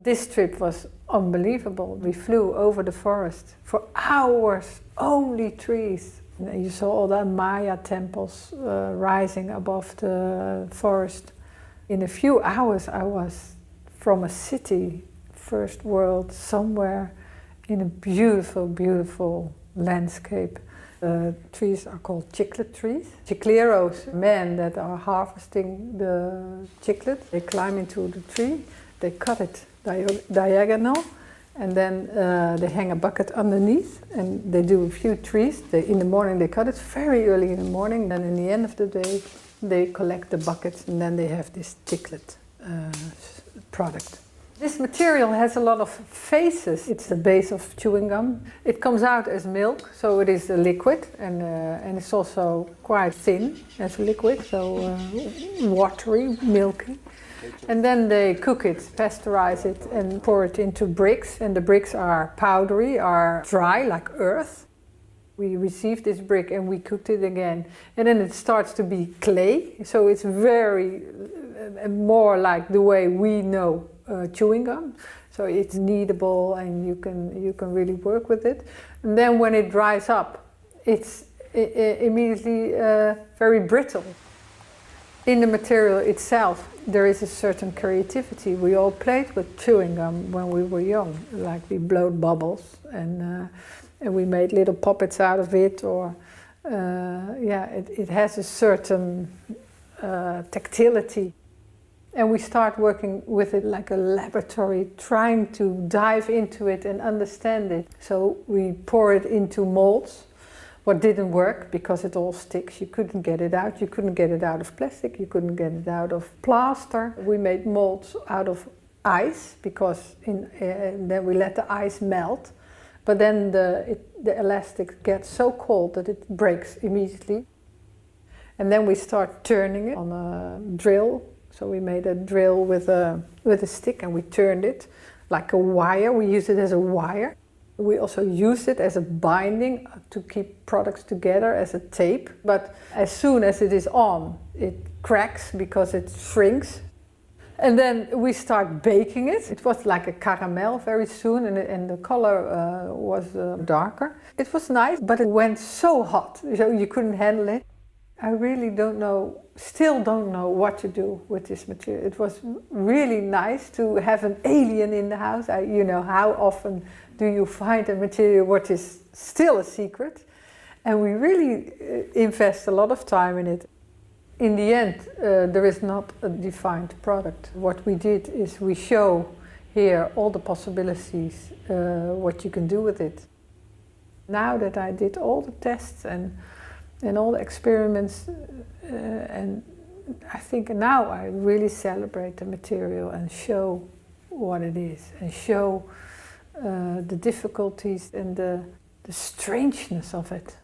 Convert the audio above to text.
This trip was unbelievable. We flew over the forest for hours, only trees. You saw all the Maya temples rising above the forest. In a few hours I was from a city, first world, somewhere in a beautiful, beautiful landscape. Trees are called chiclet trees. Chicleros, men that are harvesting the chiclet, they climb into the tree, they cut it diagonal, and then they hang a bucket underneath, and they do a few trees. In the morning they cut it very early in the morning, then in the end of the day they collect the buckets, and then they have this chiclet product. This material has a lot of phases. It's the base of chewing gum. It comes out as milk, so it is a liquid, and it's also quite thin as a liquid, so watery, milky. And then they cook it, pasteurize it, and pour it into bricks, and the bricks are powdery, are dry like earth. We received this brick and we cooked it again, and then it starts to be clay, so it's very more like the way we know chewing gum. So it's kneadable, and you can really work with it. And then when it dries up, it's immediately very brittle. In the material itself, there is a certain creativity. We all played with chewing gum when we were young, like we blowed bubbles, and we made little puppets out of it, or it has a certain tactility. And we start working with it like a laboratory, trying to dive into it and understand it. So we pour it into molds. What didn't work, because it all sticks, you couldn't get it out. You couldn't get it out of plastic, you couldn't get it out of plaster. We made molds out of ice, because then we let the ice melt. But then the elastic gets so cold that it breaks immediately. And then we start turning it on a drill. So we made a drill with a stick, and we turned it like a wire. We use it as a wire. We also use it as a binding to keep products together, as a tape. But as soon as it is on, it cracks because it shrinks. And then we start baking it. It was like a caramel very soon, and the color was darker. It was nice, but it went so hot, so you couldn't handle it. I really still don't know what to do with this material. It was really nice to have an alien in the house. How often do you find a material what is still a secret? And we really invest a lot of time in it. In the end, there is not a defined product. What we did is we show here all the possibilities, what you can do with it. Now that I did all the tests and all the experiments, and I think now I really celebrate the material and show what it is, and show the difficulties and the strangeness of it.